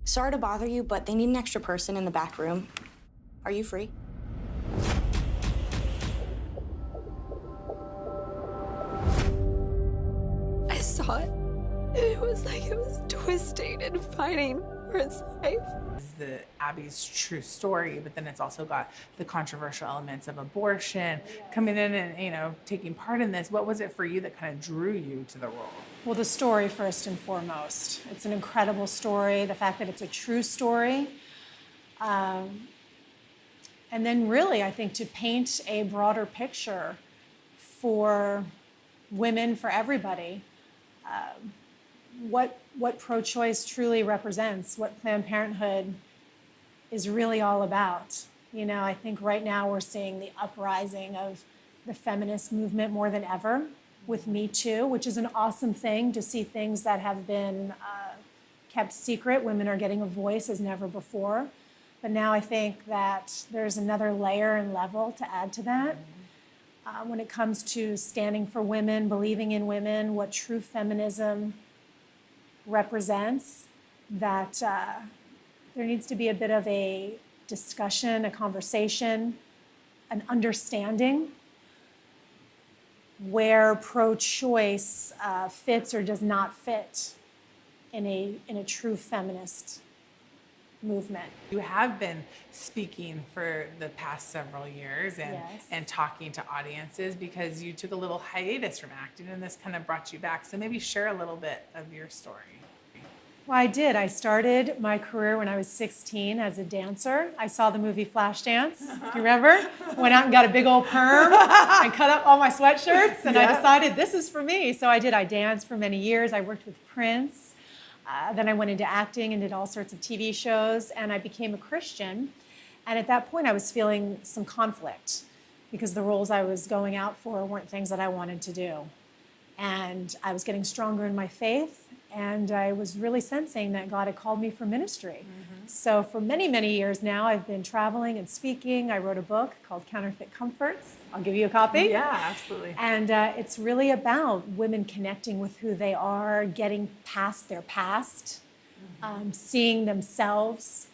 Sorry to bother you, but they need an extra person in the back room. Are you free? I saw it. It was like it was twisting and fighting for its life. It's Abby's true story, but then it's also got the controversial elements of abortion coming in and, taking part in this. What was it for you that kind of drew you to the role? Well, the story first and foremost. It's an incredible story, the fact that it's a true story. And then really, I think, to paint a broader picture for women, for everybody, what pro-choice truly represents, what Planned Parenthood is really all about. I think right now we're seeing the uprising of the feminist movement more than ever with Me Too, which is an awesome thing to see things that have been kept secret. Women are getting a voice as never before. But now I think that there's another layer and level to add to that. When it comes to standing for women, believing in women, what true feminism represents, that there needs to be a bit of a discussion, a conversation, an understanding where pro-choice fits or does not fit in a true feminist movement. You have been speaking for the past several years and talking to audiences because you took a little hiatus from acting and this kind of brought you back. So maybe share a little bit of your story. Well, I did. I started my career when I was 16 as a dancer. I saw the movie Flashdance. Do you remember? Went out and got a big old perm and cut up all my sweatshirts, and I decided this is for me. So I did. I danced for many years. I worked with Prince. Then I went into acting and did all sorts of TV shows, and I became a Christian. And at that point, I was feeling some conflict because the roles I was going out for weren't things that I wanted to do. And I was getting stronger in my faith, and I was really sensing that God had called me for ministry. So for many, many years now, I've been traveling and speaking. I wrote a book called Counterfeit Comforts. I'll give you a copy. Yeah, absolutely. And it's really about women connecting with who they are, getting past their past, seeing themselves,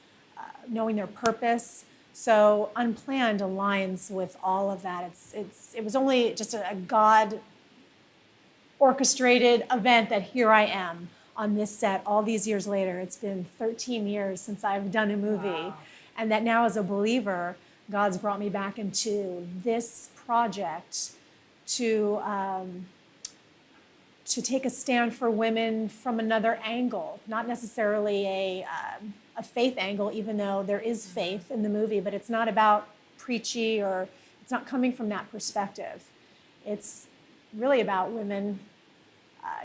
knowing their purpose. So Unplanned aligns with all of that. It was only just a God orchestrated event that here I am on this set all these years later. It's been 13 years since I've done a movie. And that now as a believer, God's brought me back into this project to take a stand for women from another angle, not necessarily a faith angle, even though there is faith in the movie, but it's not about preachy or it's not coming from that perspective. It's really about women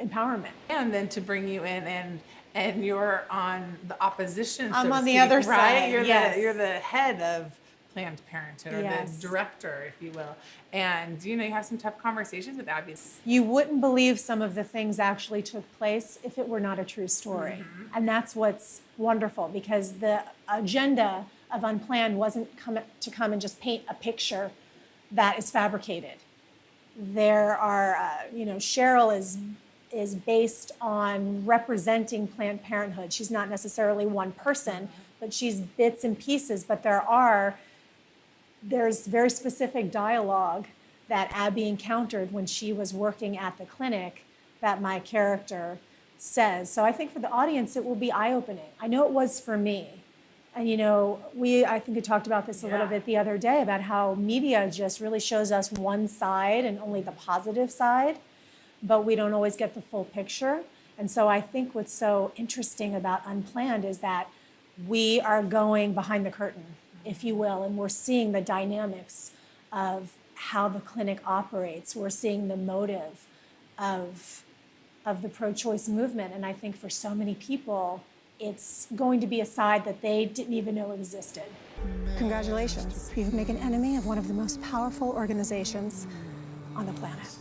empowerment. And then to bring you in and you're on the opposition, I'm so on to the speak, other right? side. You're the head of Planned Parenthood, or the director, if you will. And you have some tough conversations with Abby. You wouldn't believe some of the things actually took place if it were not a true story. And that's what's wonderful, because the agenda of Unplanned wasn't to come and just paint a picture that is fabricated. There are, Cheryl is based on representing Planned Parenthood. She's not necessarily one person, but she's bits and pieces. But there's very specific dialogue that Abby encountered when she was working at the clinic that my character says. So I think for the audience, it will be eye-opening. I know it was for me. And, I think we talked about this a little bit the other day about how media just really shows us one side and only the positive side, but we don't always get the full picture. And so I think what's so interesting about Unplanned is that we are going behind the curtain, if you will, and we're seeing the dynamics of how the clinic operates. We're seeing the motive of the pro-choice movement. And I think for so many people, it's going to be a side that they didn't even know existed. Congratulations. You've made an enemy of one of the most powerful organizations on the planet.